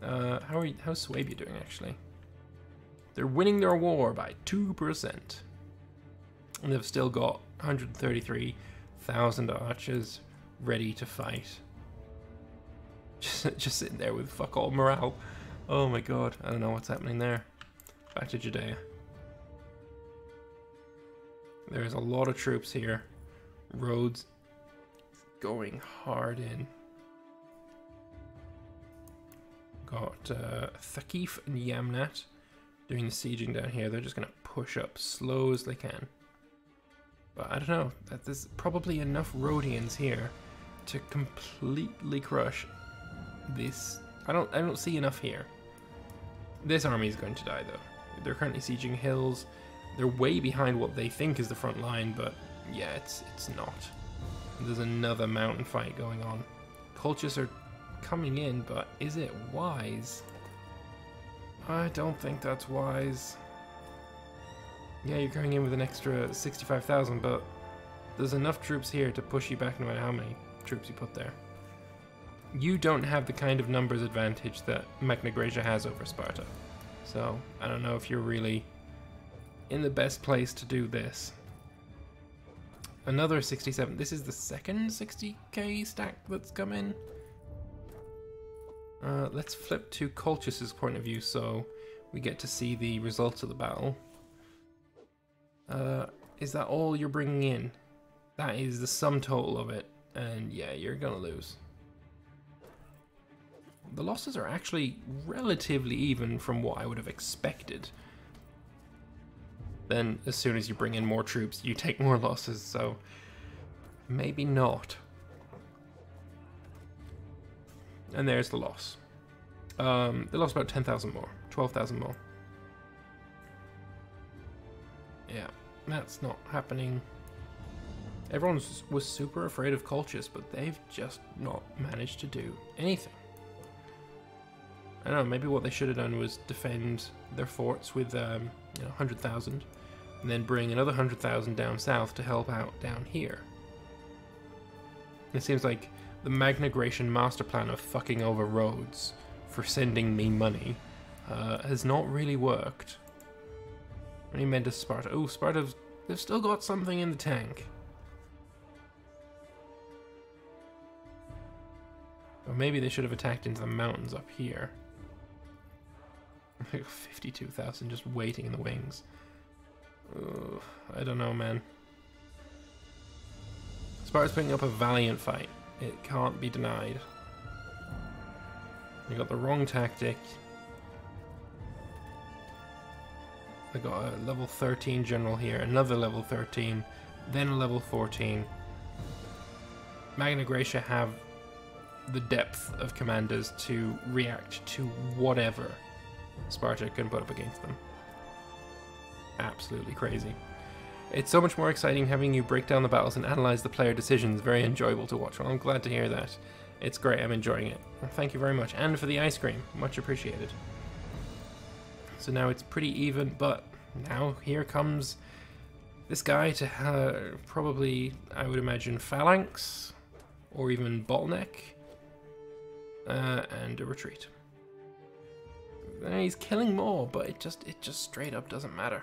How's Swabia doing actually? They're winning their war by 2%. And they've still got 133,000 archers ready to fight. Just sitting there with fuck all morale. Oh my god, I don't know what's happening there. Back to Judea. There's a lot of troops here. Rhodes going hard in. Got Thaqif and Yamnat doing the sieging down here. They're just going to push up slow as they can. But I don't know. There's probably enough Rhodians here to completely crush this. I don't see enough here. This army is going to die though. They're currently sieging hills. They're way behind what they think is the front line, but yeah, it's not. There's another mountain fight going on. Colchis are coming in, but is it wise? I don't think that's wise. Yeah, you're going in with an extra 65,000, but there's enough troops here to push you back no matter how many troops you put there. You don't have the kind of numbers advantage that Magna Graecia has over Sparta. So, I don't know if you're really in the best place to do this. Another 67. This is the second 60k stack that's come in. Let's flip to Colchis' point of view so we get to see the results of the battle. Is that all you're bringing in? That is the sum total of it, and yeah, you're gonna lose. The losses are actually relatively even from what I would have expected. Then as soon as you bring in more troops, you take more losses, so maybe not. And there's the loss. They lost about 10,000 more, 12,000 more. Yeah, that's not happening. Everyone was super afraid of Colchis, but they've just not managed to do anything. I don't know, maybe what they should have done was defend their forts with 100,000, and then bring another 100,000 down south to help out down here. It seems like the Magna Graecian master plan of fucking over Rhodes for sending me money has not really worked. When he meant to Sparta. Oh, Sparta, they've still got something in the tank. Or maybe they should have attacked into the mountains up here. 52,000 just waiting in the wings. Ugh, I don't know, man. Sparta's putting up a valiant fight. It can't be denied. They got the wrong tactic. They got a level 13 general here, another level 13, then a level 14. Magna Graecia have the depth of commanders to react to whatever Sparta can put up against them. Absolutely crazy. It's so much more exciting having you break down the battles and analyze the player decisions. Very enjoyable to watch. Well, I'm glad to hear that. It's great. I'm enjoying it. Well, thank you very much. And for the ice cream. Much appreciated. So now it's pretty even, but now here comes this guy to probably, I would imagine, phalanx or even bottleneck and a retreat. He's killing more, but it just straight up doesn't matter.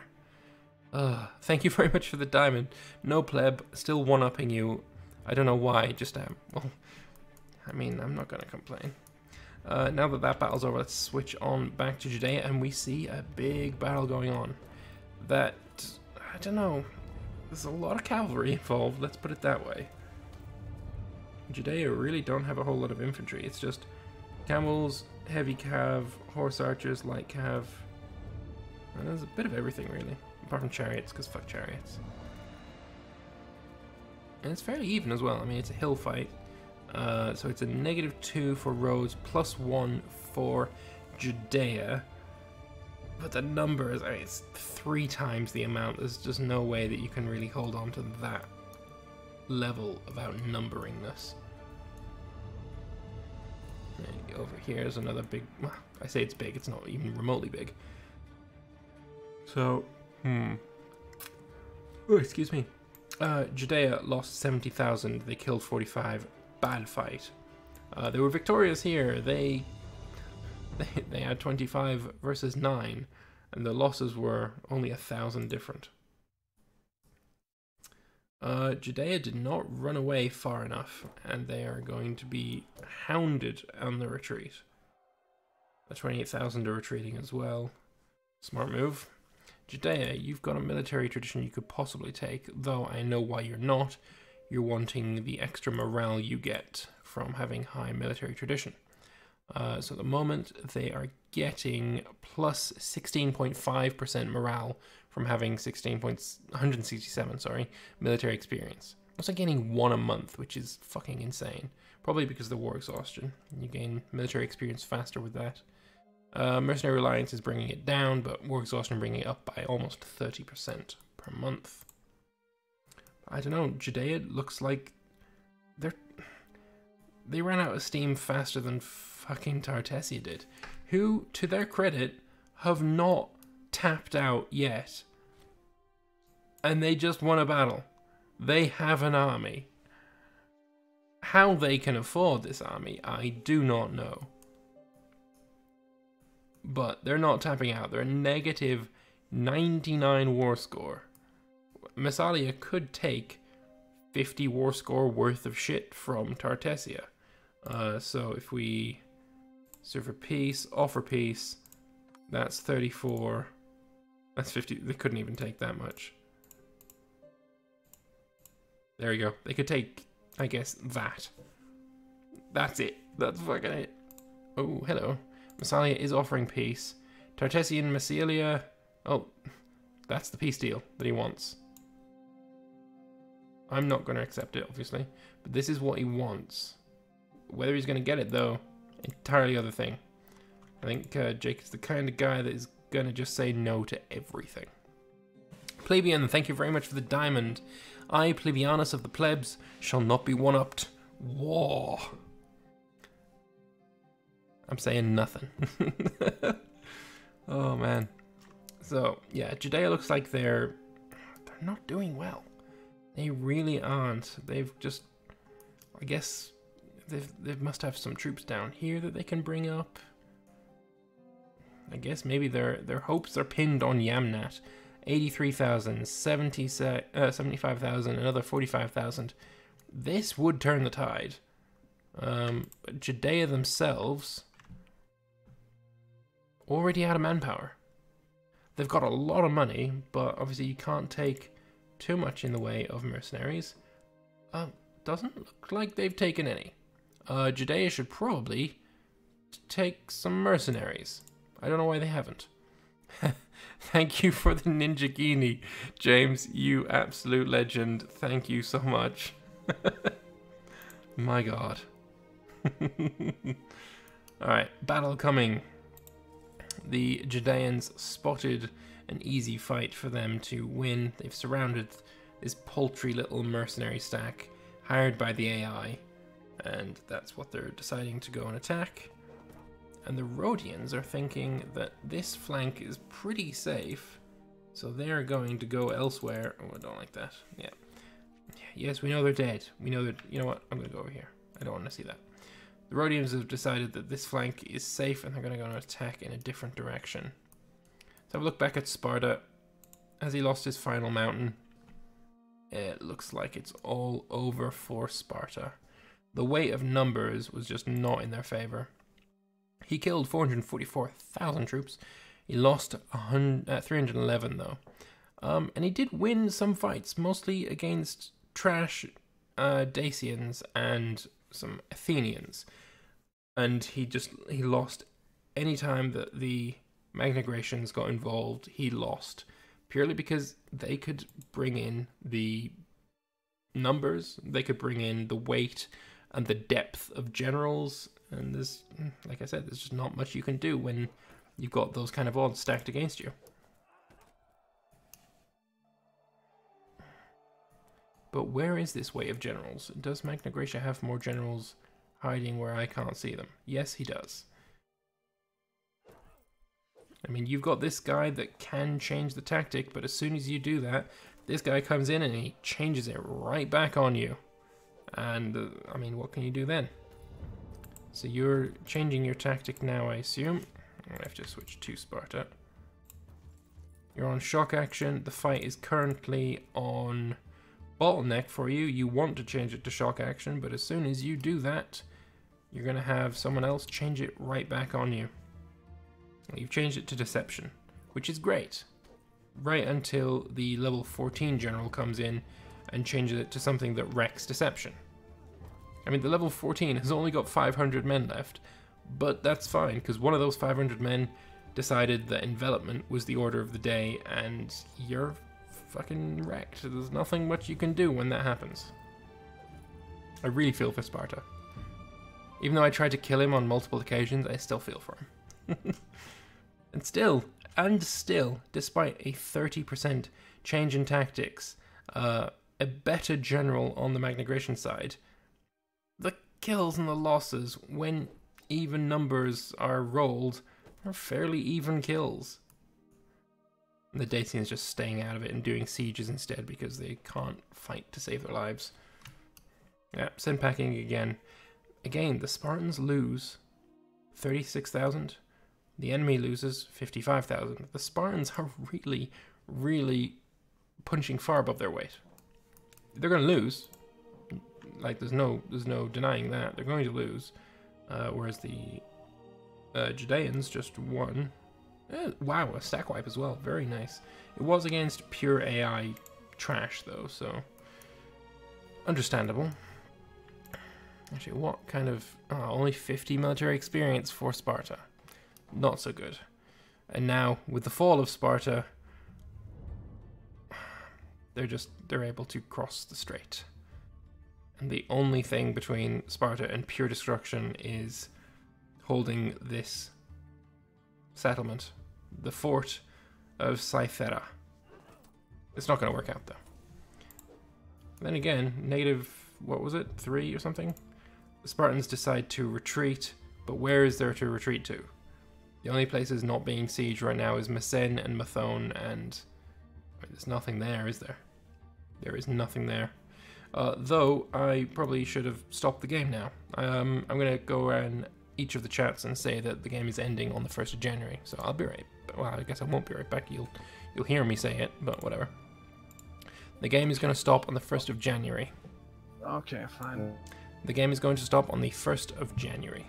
Thank you very much for the diamond. No pleb, still one-upping you. I don't know why, just well, I mean, I'm not gonna complain. Now that battle's over, let's switch on back to Judea, and we see a big battle going on. That, I don't know, there's a lot of cavalry involved, let's put it that way. Judea really don't have a whole lot of infantry, it's just camels, heavy cav, horse archers, light cav, and there's a bit of everything really, apart from chariots, because fuck chariots. And it's fairly even as well, I mean it's a hill fight, so it's a -2 for Rhodes, +1 for Judea, but the number is, I mean, it's 3 times the amount. There's just no way that you can really hold on to that level of outnumberingness. And over here is another big, well, I say it's big, it's not even remotely big. So, oh, excuse me. Judea lost 70,000, they killed 45, bad fight. They were victorious here, they They had 25 versus 9, and the losses were only 1,000 different. Judea did not run away far enough, and they are going to be hounded on the retreat. The 28,000 are retreating as well. Smart move. Judea, you've got a military tradition you could possibly take, though I know why you're not. You're wanting the extra morale you get from having high military tradition. So at the moment, they are getting plus 16.5% morale from having 167, military experience. That's like gaining 1 a month, which is fucking insane. Probably because of the war exhaustion. You gain military experience faster with that. Mercenary Reliance is bringing it down, but war exhaustion bringing it up by almost 30% per month. I don't know, Judea looks like they ran out of steam faster than fucking Tartessia did, who, to their credit, have not tapped out yet. And they just won a battle. They have an army. How they can afford this army, I do not know. But they're not tapping out. They're a negative 99 war score. Massalia could take 50 war score worth of shit from Tartessia. So if we serve for peace, offer peace, that's 34. That's 50. They couldn't even take that much. There you go. They could take, I guess, that. That's it. That's fucking it. Oh, hello. Massalia is offering peace. Tartessia and Massilia. Oh, that's the peace deal that he wants. I'm not going to accept it, obviously. But this is what he wants. Whether he's going to get it, though, entirely other thing. I think Jake is the kind of guy that is going to just say no to everything. Plebeian, thank you very much for the diamond. I, Plebeianus of the plebs, shall not be one-upped. War. I'm saying nothing. Oh, man. So, yeah, Judea looks like they're not doing well. They really aren't. They've just, I guess, they must have some troops down here that they can bring up. I guess maybe their hopes are pinned on Yamnat. 83,000, 75,000, another 45,000. This would turn the tide. Judea themselves already out of manpower. They've got a lot of money, but obviously you can't take too much in the way of mercenaries. Doesn't look like they've taken any. Judea should probably take some mercenaries. I don't know why they haven't. Thank you for the Ninja Genie, James, you absolute legend. Thank you so much. My god. Alright, battle coming. The Judeans spotted an easy fight for them to win. They've surrounded this paltry little mercenary stack hired by the AI, and that's what they're deciding to go and attack. And the Rhodians are thinking that this flank is pretty safe, so they're going to go elsewhere. Oh, I don't like that. Yeah. Yes, we know they're dead. We know that. You know what? I'm going to go over here. I don't want to see that. The Rhodians have decided that this flank is safe, and they're going to go and attack in a different direction. Let's have a look back at Sparta. Has he lost his final mountain? It looks like it's all over for Sparta. The weight of numbers was just not in their favor. He killed 444,000 troops. He lost 311 though. And he did win some fights, mostly against trash Dacians and some Athenians. And he lost any time that the Magna Graecians got involved, he lost. Purely because they could bring in the numbers, they could bring in the weight and the depth of generals. And there's, like I said, there's just not much you can do when you've got those kind of odds stacked against you. But where is this weight of generals? Does Magna Graecia have more generals hiding where I can't see them? Yes, he does. I mean, you've got this guy that can change the tactic, but as soon as you do that, this guy comes in and he changes it right back on you. And, I mean, what can you do then? So you're changing your tactic now, I assume. I have to switch to Sparta. You're on shock action. The fight is currently on bottleneck for you. You want to change it to shock action, but as soon as you do that, you're going to have someone else change it right back on you. You've changed it to deception, which is great. Right until the level 14 general comes in and changes it to something that wrecks deception. I mean, the level 14 has only got 500 men left, but that's fine, because one of those 500 men decided that envelopment was the order of the day, and you're fucking wrecked. There's nothing much you can do when that happens. I really feel for Sparta. Even though I tried to kill him on multiple occasions, I still feel for him. And still, despite a 30% change in tactics, a better general on the Magnagration side, the kills and the losses, when even numbers are rolled, are fairly even kills. And the Dacians just staying out of it and doing sieges instead because they can't fight to save their lives. Yeah, send packing again. Again, the Spartans lose 36,000. The enemy loses 55,000. The Spartans are really, really punching far above their weight. They're going to lose. Like, there's no denying that. They're going to lose. Whereas the Judeans just won. Wow, a stack wipe as well. Very nice. It was against pure AI trash, though, so understandable. Actually, what kind of... only 50 military experience for Sparta. Not so good. And now, with the fall of Sparta, they're able to cross the strait. And the only thing between Sparta and pure destruction is holding this settlement, the fort of Cythera. It's not going to work out, though. Then again, negative, what was it, 3 or something? The Spartans decide to retreat, but where is there to retreat to? The only places not being sieged right now is Messene and Mathone, and there's nothing there, is there? There is nothing there. Though, I probably should have stopped the game now. I'm going to go around each of the chats and say that the game is ending on the 1st of January. So I'll be right back. Well, I guess I won't be right back. You'll hear me say it, but whatever. The game is going to stop on the 1st of January. Okay, fine. The game is going to stop on the 1st of January.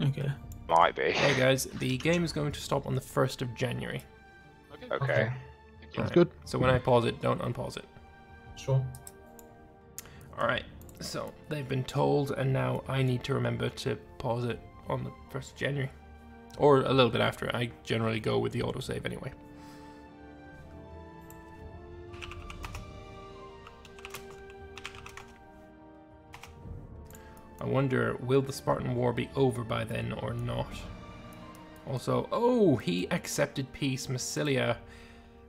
Okay. Might be. Hey guys, the game is going to stop on the 1st of January. Okay. Sounds good. So when I pause it, don't unpause it. Sure. Alright, so they've been told, and now I need to remember to pause it on the 1st of January. Or a little bit after. I generally go with the autosave anyway. I wonder, will the Spartan War be over by then or not? Also, oh, he accepted peace. Massilia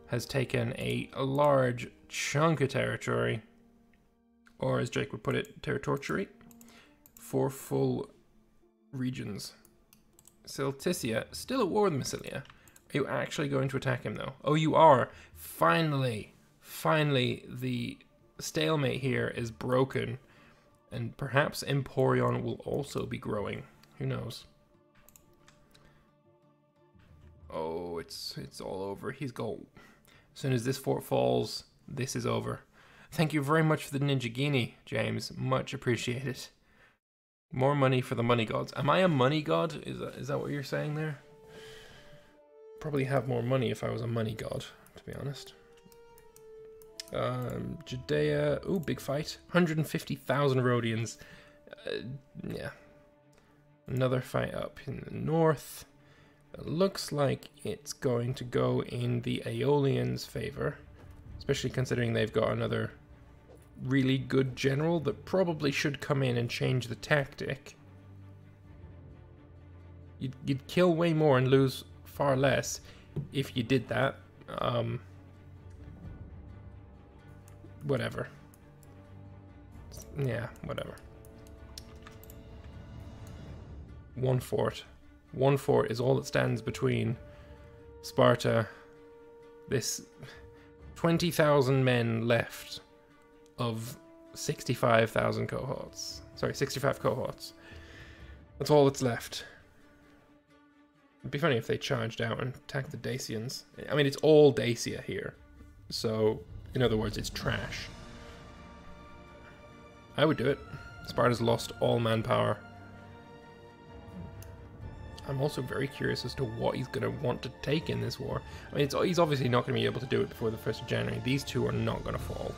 has taken a large chunk of territory. Or as Jake would put it, territory. 4 full regions. Celticia, still at war with Massilia. Are you actually going to attack him though? Oh, you are. Finally, the stalemate here is broken. And perhaps Emporion will also be growing. Who knows? Oh, it's all over. He's gone. As soon as this fort falls, this is over. Thank you very much for the Ninja Guinea, James. Much appreciated. More money for the money gods. Am I a money god? Is that what you're saying there? Probably have more money if I was a money god, to be honest. Judea. Ooh, big fight. 150,000 Rhodians. Yeah. Another fight up in the north. It looks like it's going to go in the Aeolians' favor. Especially considering they've got another really good general that probably should come in and change the tactic. You'd kill way more and lose far less if you did that. Whatever. Yeah, whatever. One fort. One fort is all that stands between Sparta, this 20,000 men left of 65,000 cohorts. Sorry, 65 cohorts. That's all that's left. It'd be funny if they charged out and attacked the Dacians. I mean, it's all Dacia here. So, in other words, it's trash. I would do it. Sparta's lost all manpower. I'm also very curious as to what he's going to want to take in this war. I mean, he's obviously not going to be able to do it before the 1st of January. These two are not going to fall.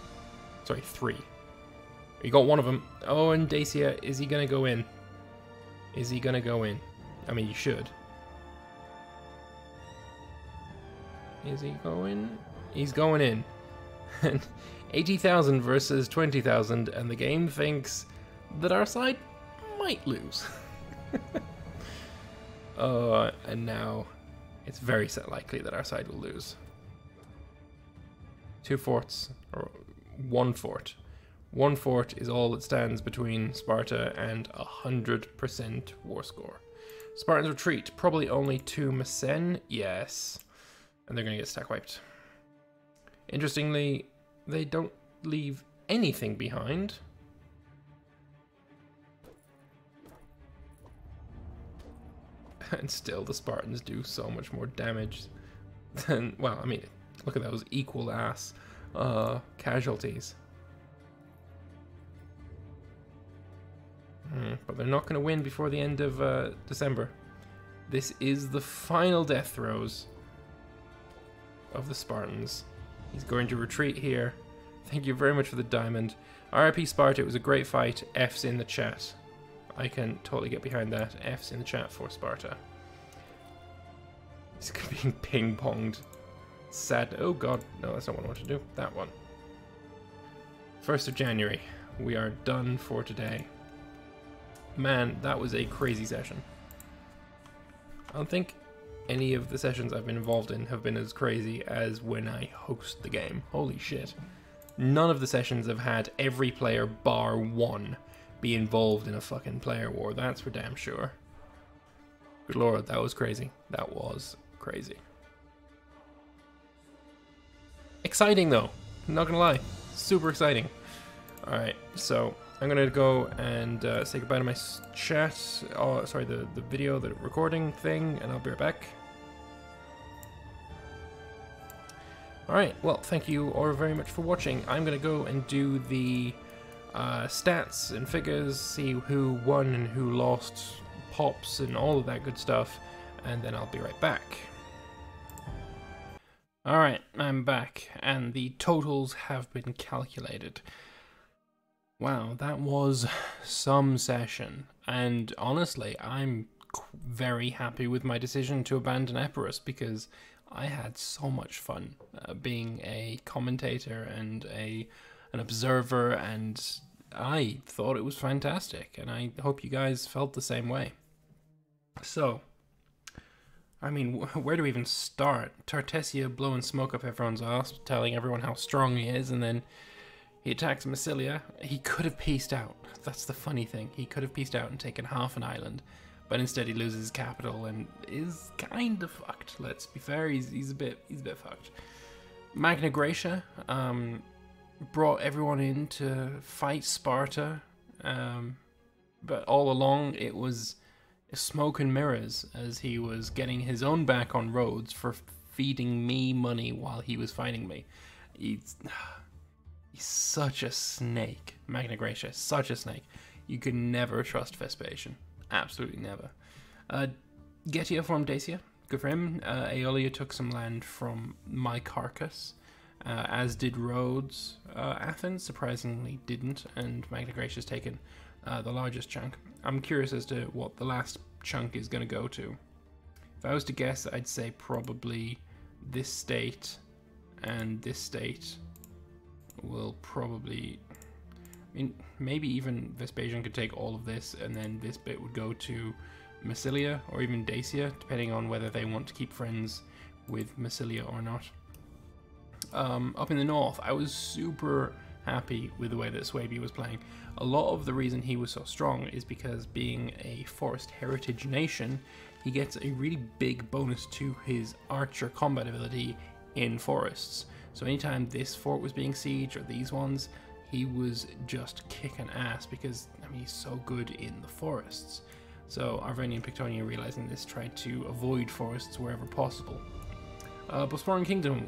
Sorry, 3. You got one of them. Oh, and Dacia, is he going to go in? Is he going to go in? I mean, you should. Is he going? He's going in. 80,000 versus 20,000, and the game thinks that our side might lose. And now it's very likely that our side will lose. 2 forts, or 1 fort. 1 fort is all that stands between Sparta and 100% war score. Spartans retreat, probably only to Messene, yes. And they're going to get stack wiped. Interestingly, they don't leave anything behind. And still the Spartans do so much more damage than, well, I mean, look at those equal ass casualties. But they're not going to win before the end of December. This is the final death throes of the Spartans. He's going to retreat here. Thank you very much for the diamond. RIP Sparta, it was a great fight. F's in the chat. I can totally get behind that. F's in the chat for Sparta. He's being ping-ponged. Sad. Oh god, no, that's not what I want to do. That one. 1st of January. We are done for today. Man, that was a crazy session. I don't think any of the sessions I've been involved in have been as crazy as when I host the game. Holy shit. None of the sessions have had every player bar 1 be involved in a fucking player war. That's for damn sure. Good lord, that was crazy. That was crazy. Exciting though, not gonna lie. Super exciting. Alright, so I'm gonna go and say goodbye to my chat. Oh, sorry, the video, the recording thing, and I'll be right back. Alright, well, thank you all very much for watching. I'm gonna go and do the stats and figures, see who won and who lost, pops and all of that good stuff, and then I'll be right back. Alright, I'm back, and the totals have been calculated. Wow, that was some session, and honestly, I'm very happy with my decision to abandon Epirus, because I had so much fun being a commentator and an observer, and I thought it was fantastic, and I hope you guys felt the same way. So, I mean, where do we even start? Tartessia blowing smoke up everyone's ass, telling everyone how strong he is, and then he attacks Massilia. He could have pieced out. That's the funny thing. He could have pieced out and taken half an island, but instead he loses his capital and is kind of fucked. Let's be fair, he's a bit fucked. Magna Graecia brought everyone in to fight Sparta, but all along it was smoke and mirrors, as he was getting his own back on Rhodes for feeding me money while he was fighting me. He's such a snake, Magna Graecia, such a snake. You could never trust Vespasian. Absolutely never. Getia from Dacia, good for him. Aeolia took some land from my carcass, as did Rhodes. Athens surprisingly didn't, and Magna Graecia's taken the largest chunk. I'm curious as to what the last chunk is going to go to. If I was to guess, I'd say probably this state and this state will probably, I mean, maybe even Vespasian could take all of this, and then this bit would go to Massilia or even Dacia, depending on whether they want to keep friends with Massilia or not. Up in the north, I was super happy with the way that Suebi was playing. A lot of the reason he was so strong is because, being a forest heritage nation, he gets a really big bonus to his archer combat ability in forests. So anytime this fort was being sieged, or these ones, he was just kicking ass, because I mean, he's so good in the forests. So Arvernia and Pictonia, realizing this, tried to avoid forests wherever possible. Bosporan Kingdom,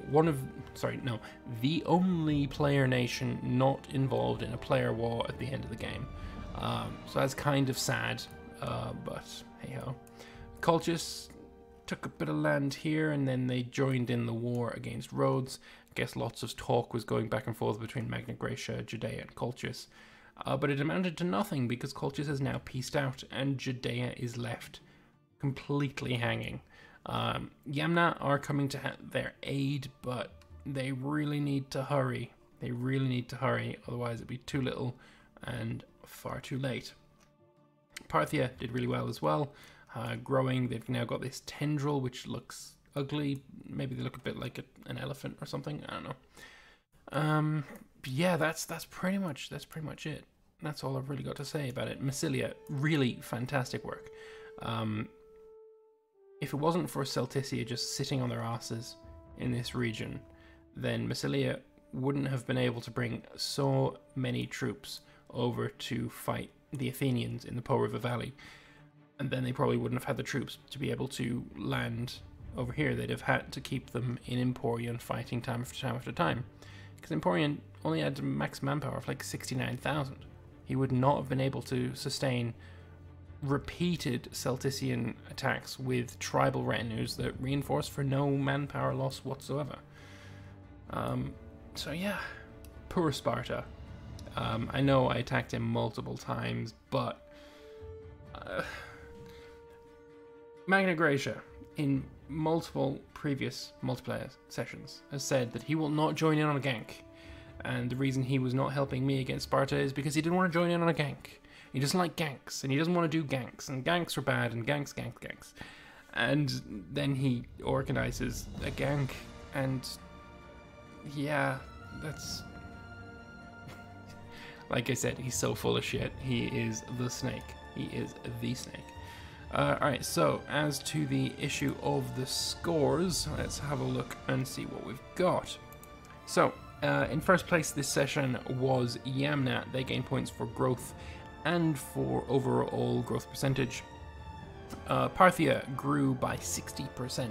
the only player nation not involved in a player war at the end of the game. So that's kind of sad, but hey-ho. Colchis took a bit of land here, and then they joined in the war against Rhodes. I guess lots of talk was going back and forth between Magna Graecia, Judea, and Colchis. But it amounted to nothing because Colchis has now peaced out, and Judea is left completely hanging. Yamna are coming to their aid, but they really need to hurry. They really need to hurry, otherwise it'd be too little and far too late. Parthia did really well as well. Growing, they've now got this tendril which looks ugly. Maybe they look a bit like an elephant or something. I don't know. Yeah, that's pretty much it. That's all I've really got to say about it. Massilia, really fantastic work. If it wasn't for Celticia just sitting on their asses in this region, then Massilia wouldn't have been able to bring so many troops over to fight the Athenians in the Po River Valley. And then they probably wouldn't have had the troops to be able to land over here. They'd have had to keep them in Emporion fighting time after time after time. Because Emporion only had max manpower of like 69,000. He would not have been able to sustain repeated Celtician attacks with tribal retinues that reinforce for no manpower loss whatsoever. So yeah, poor Sparta. I know I attacked him multiple times, but Magna Graecia, in multiple previous multiplayer sessions, has said that he will not join in on a gank. And the reason he was not helping me against Sparta is because he didn't want to join in on a gank. He doesn't like ganks, and he doesn't want to do ganks, and ganks are bad, and ganks. And then he organizes a gank, and yeah, that's... Like I said, he's so full of shit. He is the snake. He is the snake. Alright, so as to the issue of the scores, let's have a look and see what we've got. So, in first place this session was Yamna. They gained points for growth and for overall growth percentage. Parthia grew by 60%,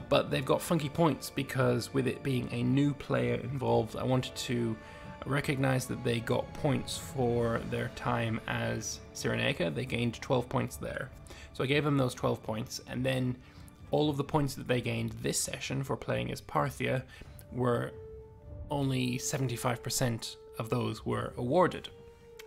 but they've got funky points because with it being a new player involved, I wanted to recognize that they got points for their time as Cyrenaica. They gained 12 points there. So I gave them those 12 points, and then all of the points that they gained this session for playing as Parthia were only 75% of those were awarded.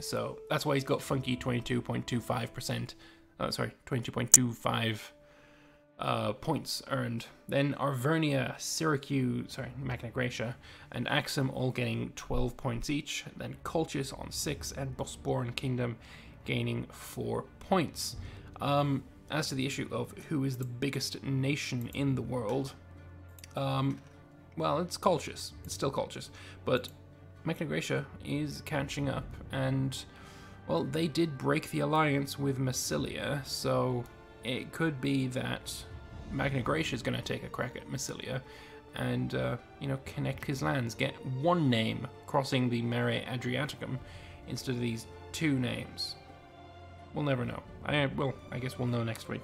So that's why he's got funky 22.25%, 22.25 points earned. Then Arvernia, Syracuse, Magna Graecia, and Axum all getting 12 points each. Then Colchis on 6, and Bosporan Kingdom gaining 4 points. As to the issue of who is the biggest nation in the world, well, it's Colchis. It's still Colchis, but Magna Graecia is catching up, and well, they did break the alliance with Massilia, so it could be that Magna Graecia is going to take a crack at Massilia and, you know, connect his lands, get one name crossing the Mare Adriaticum instead of these two names. We'll never know. I guess we'll know next week.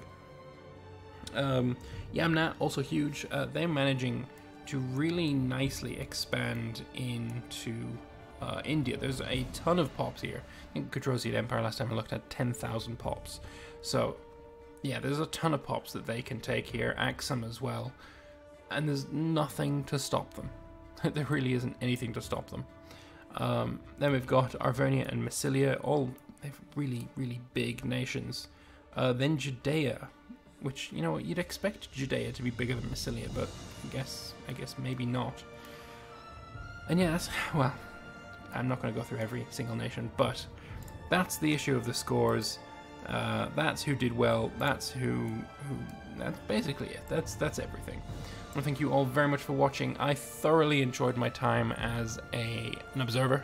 Yamna, also huge. They're managing to really nicely expand into India. There's a ton of pops here. I think Kudrosian Empire last time I looked at 10,000 pops. So yeah, there's a ton of pops that they can take here. Axum as well. And there's nothing to stop them. There really isn't anything to stop them. Then we've got Arvernia and Massilia, all really, really big nations. Then Judea, which, you know, you'd expect Judea to be bigger than Massilia, but I guess maybe not. And yes, well, I'm not going to go through every single nation, but that's the issue of the scores. That's who did well. That's that's basically it. That's everything. I thank you all very much for watching. I thoroughly enjoyed my time as an observer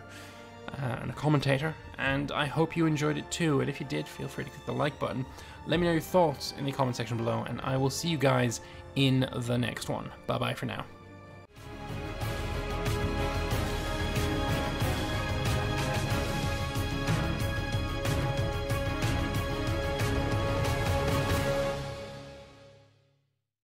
and a commentator, and I hope you enjoyed it too. And if you did, feel free to click the like button. Let me know your thoughts in the comment section below, and I will see you guys in the next one. Bye bye for now.